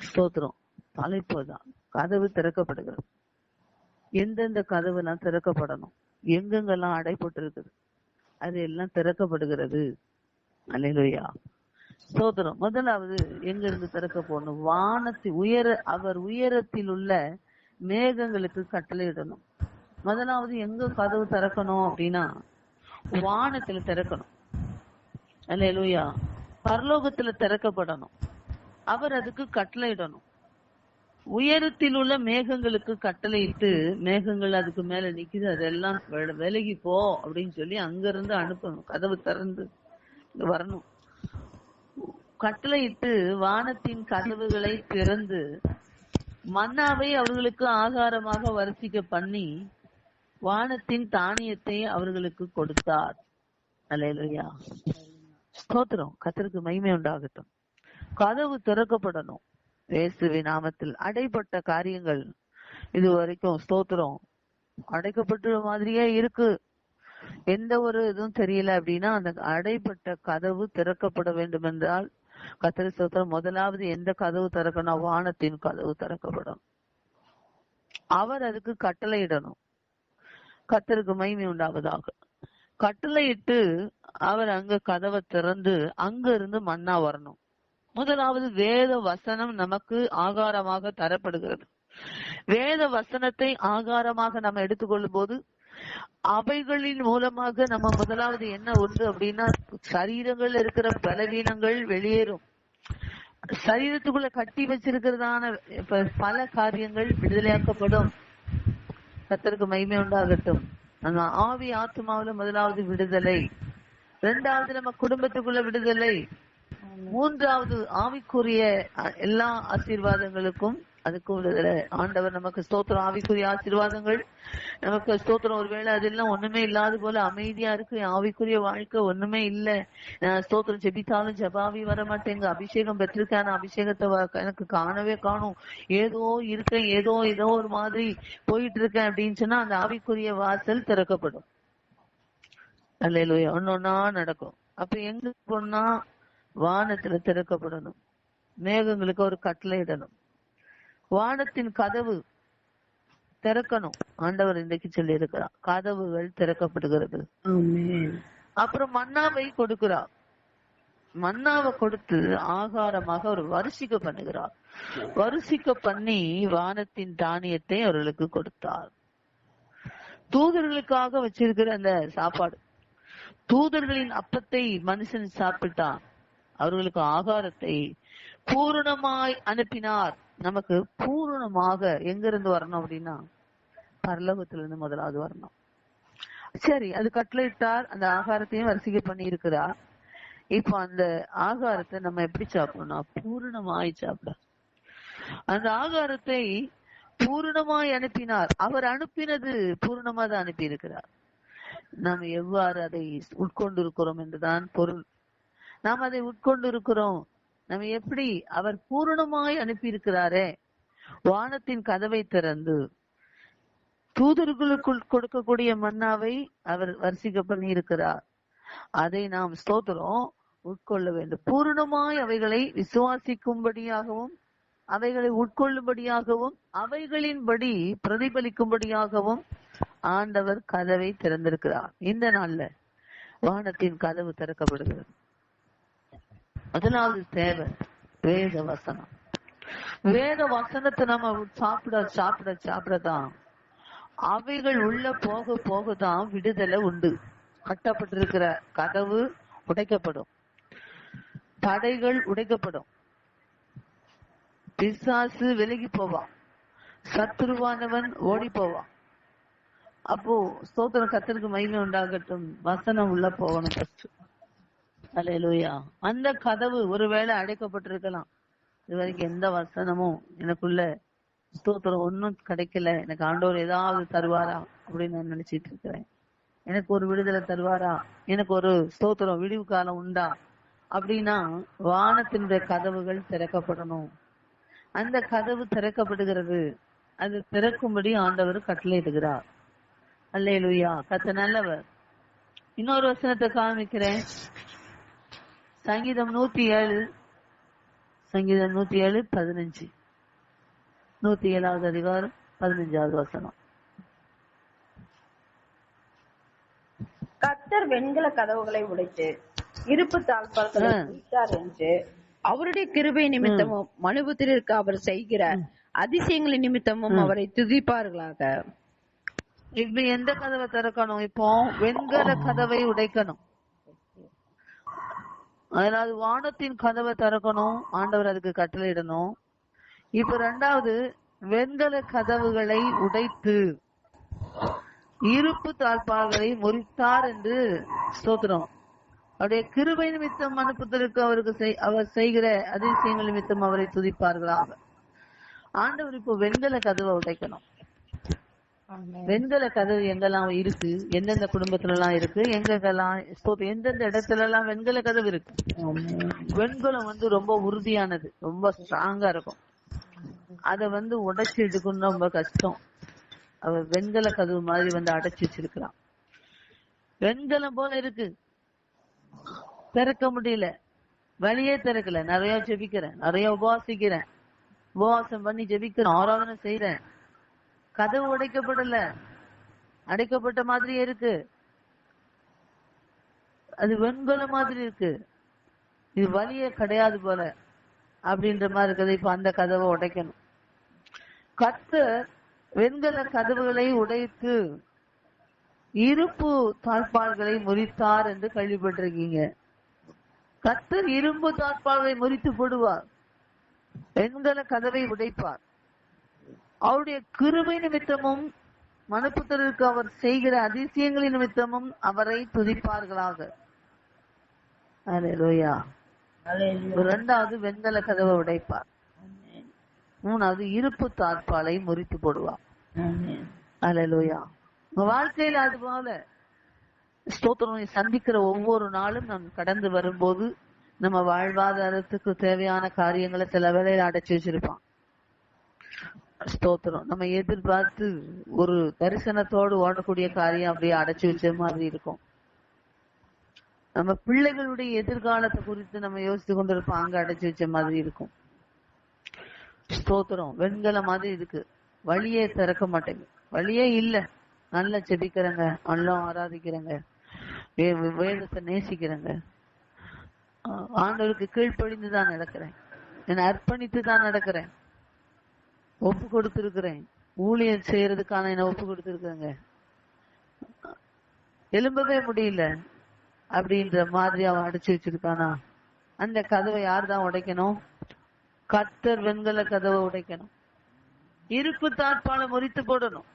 ஸ்தோத்திரம். தலைப்புதான் கதவு திறக்கப்படுகிறது. எந்தெந்த கதவுலாம் திறக்கப்படணும், எங்கெங்கெல்லாம் அடைப்பட்டு இருக்குது, அது எல்லாம் திறக்கப்படுகிறது. அல்லேலூயா, ஸ்தோத்திரம். முதலாவது எங்க இருந்து திறக்க போகணும்? அவர் உயரத்தில் உள்ள மேகங்களுக்கு கட்டளையிடணும். முதலாவது எங்க கதவு திறக்கணும் அப்படின்னா வானத்துல திறக்கணும். அல்லேலூயா, பரலோகத்துல திறக்கப்படணும். அவர் அதுக்கு கட்டளையிடணும். உயரத்தில் உள்ள மேகங்களுக்கு கட்டளையிட்டு, மேகங்கள் அதுக்கு மேல நிக்குது, அதெல்லாம் விலகி போ அப்படின்னு சொல்லி அங்க இருந்து அனுப்பணும். கதவு திறந்து வரணும். கட்டளையிட்டு வானத்தின் கதவுகளை திறந்து மன்னாவை அவர்களுக்கு ஆகாரமாக வரிசிக்க பண்ணி வானத்தின் தானியத்தை அவர்களுக்கு கொடுத்தார். அல்லேலூயா, ஸ்தோத்திரம். கர்த்தருக்கு மகிமை உண்டாகட்டும். கதவு திறக்கப்படணும். இயேசுவின் நாமத்தில் அடைப்பட்ட காரியங்கள் இதுவரைக்கும் ஸ்தோத்திரம் அடைக்கப்பட்ட மாதிரியே இருக்கு, எந்த ஒரு இதுவும் தெரியல அப்படின்னா அந்த அடைப்பட்ட கதவு திறக்கப்பட வேண்டும் என்றால் கர்த்தர் ஸ்தோத்திரம், முதலாவது எந்த கதவு திறக்கணும்? வானத்தின் கதவு திறக்கப்படும். அவர் அதுக்கு கட்டளையிடணும். கர்த்தருக்கு மகிமை உண்டாவதாக. கட்டளையிட்டு அவர் அங்க கதவை திறந்து அங்க இருந்து மன்னா வரணும். முதலாவது வேத வசனம் நமக்கு ஆகாரமாக தரப்படுகிறது. வேத வசனத்தை ஆகாரமாக நம்ம எடுத்துக்கொள்ளும் போது அவைகளின் மூலமாக நம்ம முதலாவது என்ன உண்டு அப்படின்னா சரீரங்கள் இருக்கிற பலவீனங்கள் வெளியேறும். சரீரத்துக்குள்ள கட்டி வச்சிருக்கிறதான பல காரியங்கள் விடுதலையாக்கப்படும். கர்த்தருக்கு மகிமை உண்டாகட்டும். நம்ம ஆவி ஆத்மாவில முதலாவது விடுதலை, இரண்டாவது நம்ம குடும்பத்துக்குள்ள விடுதலை, மூன்றாவது ஆவிக்குரிய எல்லா ஆசீர்வாதங்களுக்கும் அதுக்கும் விடுதலை. ஆண்டவர் நமக்கு ஸ்தோத்திரம் ஆவிக்குரிய ஆசீர்வாதங்கள் நமக்கு ஸ்தோத்திரம். ஒருவேளை அதெல்லாம் ஒண்ணுமே இல்லாத போல அமைதியா இருக்கு, ஆவிக்குரிய வாழ்க்கை ஒண்ணுமே இல்ல, ஸ்தோத்திரம் ஜெபித்தாலும் ஜபாவி வர மாட்டேங்க, அபிஷேகம் பெற்றிருக்கேன், அபிஷேகத்தை எனக்கு காணவே காணும், ஏதோ இருக்கேன், ஏதோ ஒரு மாதிரி போயிட்டு இருக்கேன் அப்படின்னு சொன்னா அந்த ஆவிக்குரிய வாசல் திறக்கப்படும். அல்லேலூயா, ஒன்னொன்னா நடக்கும். அப்ப எங்க போனா வானத்துல திறக்கப்படணும். மேகங்களுக்கு ஒரு கட்டளை இடணும். வானத்தின் கதவு திறக்கணும். ஆண்டவர் இன்றைக்கு சொல்லி இருக்கிறார், கதவுகள் திறக்கப்படுகிறது. அப்புறம் மன்னாவை கொடுக்கிறார். மன்னாவை கொடுத்து ஆகாரமாக அவர் வரிசிக்க பண்ணுகிறார். வரிசிக்க பண்ணி வானத்தின் தானியத்தை அவர்களுக்கு கொடுத்தார். தூதர்களுக்காக வச்சிருக்கிற அந்த சாப்பாடு, தூதர்களின் அப்பத்தை மனுஷன் சாப்பிட்டான், அவர்களுக்கு ஆகாரத்தை பூரணமாய் அனுப்பினார். நமக்கு பூரணமாக எங்க இருந்து வரணும் அப்படின்னா பரலோகத்திலிருந்து முதலாவது வரணும். சரி, அது கட்டளையிட்டார், அந்த ஆகாரத்தையும் வரிசை பண்ணி இருக்கிறார். இப்ப அந்த ஆகாரத்தை நம்ம எப்படி சாப்பிடணும்? பூரணமாய் சாப்பிட. அந்த ஆகாரத்தை பூரணமாய் அனுப்பினார். அவர் அனுப்பினது பூரணமா தான் அனுப்பி இருக்கிறார். நாம் எவ்வாறு அதை உட்கொண்டு இருக்கிறோம் என்றுதான் பொருள். நாம் அதை உட்கொண்டு இருக்கிறோம். நம்ம எப்படி அவர் பூரணமாய் அனுப்பி இருக்கிறாரே, வானத்தின் கதவை திறந்து தூதர்களுக்குள் கொடுக்கக்கூடிய மன்னாவை அவர் வரிசை பண்ணி இருக்கிறார். அதை நாம் ஸ்தோத்திரம் உட்கொள்ள வேண்டும். பூரணமாய் அவைகளை விசுவாசிக்கும்படியாகவும் அவைகளை உட்கொள்ளும்படியாகவும் அவைகளின்படி பிரதிபலிக்கும்படியாகவும் ஆண்டவர் கதவை திறந்திருக்கிறார். இந்த நாள்ல வானத்தின் கதவு திறக்கப்படுகிறது. முதலாவது தேவை வேத வசனம். வேத வசனத்தை நம்ம சாப்பிடதான் அவைகள் உள்ள போக போகதான் விடுதலை உண்டு. கட்டப்பட்டிருக்கிற கதவு உடைக்கப்படும், தடைகள் உடைக்கப்படும், பிசாசு விலகி போவான், சத்துருவானவன் ஓடி போவான். அப்போ ஸ்தோத்திரம், கர்த்தருக்கு மகிமை உண்டாகட்டும். வசனம் உள்ள போகணும் ஃபர்ஸ்ட். அல்லேலூயா. அந்த கதவு ஒருவேளை அடைக்கப்பட்டிருக்கலாம். இது வரைக்கும் எந்த வசனமும் எனக்குள்ள ஸ்தோத்திரம் ஒன்னும் கிடைக்கல, எனக்கு ஆண்டவர் ஏதாவது தருவாரா அப்படின்னு நான் நினைச்சிட்டு இருக்கிறேன். எனக்கு ஒரு விடுதலை தருவாரா, எனக்கு ஒரு ஸ்தோத்திரம் விடிவு காலம் உண்டா அப்படின்னா வானத்தினுடைய கதவுகள் திறக்கப்படணும். அந்த கதவு திறக்கப்படுகிறது. அது திறக்கும்படி ஆண்டவர் கட்டளையிடுகிறார். அல்லேலூயா, கர்த்தர் நல்லவர். இன்னொரு வசனத்தை காமிக்கிறேன். சங்கீதம் 107 15. 107வது அதிகாரம் 15வது வசனம். கர்த்தர் வெண்கல கதவுகளை உடைத்து இருப்பு தாழ்பாள்களை குறித்தார் என்று அவருடைய கிருபை நிமித்தமும் மனுபுத்திரருக்கு அவர் செய்கிற அதிசயங்களின் நிமித்தமும் அவரை துதிப்பார்களாக. இப்ப எந்த கதவை திறக்கணும்? இப்போ வெண்கல கதவை உடைக்கணும். அதனால வானத்தின் கதவை திறக்கணும், ஆண்டவர் அதுக்கு கட்டளையிடணும். இப்ப 2வது வெண்கல கதவுகளை உடைத்து இருப்பு தாழ்பாள்களை முறித்தார் என்று ஸ்தோத்திரம். அவருடைய கிருபை நிமித்தம் மனுபுத்திரருக்கு அவர் செய்கிற அதிசயங்கள் நிமித்தம் அவரை துதிப்பார்களாக. ஆண்டவர் இப்போ வெண்கல கதவை உடைக்கணும். வெண்கல கதவு எங்கெல்லாம் இருக்கு, எந்தெந்த குடும்பத்துல எல்லாம் இருக்கு, எந்தெந்த இடத்துல எல்லாம் வெண்கல கதவு இருக்கு. வெண்கலம் ரொம்ப உறுதியானது, ரொம்ப ஸ்ட்ராங்கா இருக்கும். அத உடைச்சு எடுக்கணும் ரொம்ப கஷ்டம். அவர் வெண்கல கதவு மாதிரி அடைச்சு வச்சிருக்கிறான். வெண்கலம் போல இருக்கு, திறக்க முடியல, வழியே திறக்கல. நிறைய ஜெபிக்கிறேன், நிறைய உபவாசிக்கிறேன், உபவாசம் பண்ணி ஜெபிக்கிறேன், ஆராதனை செய்யறேன், கதவு உடைக்கப்படல, அடைக்கப்பட்ட மாதிரியே இருக்கு. அது வெண்கல மாதிரி இருக்கு, இது வழியே கிடையாது போல அப்படின்ற மாதிரி இருக்குது. இப்ப அந்த கதவை உடைக்கணும். கர்த்தர் வெண்கல கதவுகளை உடைத்து இருப்பு தாழ்பாள்களை முறித்தார் என்று கேள்விப்பட்டிருக்கீங்க. கர்த்தர் இரும்பு தாழ்பாள்களை முறித்து போடுவார், வெண்கல கதவை உடைப்பார். அவருடைய கிருபை நிமித்தமும் மனுபுத்திரருக்கு அவர் செய்கிற அதிசயங்களின் நிமித்தமும் அவரை துதிப்பார்களாக. அல்லேலூயா. 2வது வெண்கல கதவை உடைப்பார். 3வது இருப்பு தாழ்பாளை முறித்து போடுவார். அல்லேலூயா. உங்க வாழ்க்கையில அது போல ஸ்தோத்திரம் சந்திக்கிற ஒவ்வொரு நாளும் நாம் கடந்து வரும்போது நம்ம வாழ்வாதாரத்துக்கு தேவையான காரியங்களை சில வேளையில அடைச்சு வச்சிருப்பான். ஸ்தோத்திரம் நம்ம எதிர்பார்த்து ஒரு தரிசனத்தோடு ஓடக்கூடிய காரியம் அப்படியே அடைச்சு வச்ச மாதிரி இருக்கும். நம்ம பிள்ளைகளுடைய எதிர்காலத்தை குறித்து நம்ம யோசித்து கொண்டிருப்போம், அங்க அடைச்சு வச்ச மாதிரி இருக்கும். ஸ்தோத்திரம் வெண்கல மாதிரி இருக்கு, வழியே திறக்க மாட்டேங்குது, வழியே இல்ல. நல்லா செபிக்கிறேங்க, நல்லா ஆராதிக்கிறேங்க, வேதத்தை நேசிக்கிறேங்க, ஆண்டவருக்கு கீழ்ப்படிந்துதான் நடக்கிறேன், என்னை அர்ப்பணித்து தான் நடக்கிறேன், ஒப்பு கொடுத்திருக்கிறேன், ஊழியம் செய்யறதுக்கான என்ன ஒப்பு கொடுத்திருக்கிறேங்க, எழும்பவே முடியல அப்படின்ற மாதிரி அவன் அடிச்சு வச்சிருக்கானா? அந்த கதவை யார் தான் உடைக்கணும்? கர்த்தர் வெண்கல கதவை உடைக்கணும். இருப்பு தாழ்பாளை முறித்து போடணும்.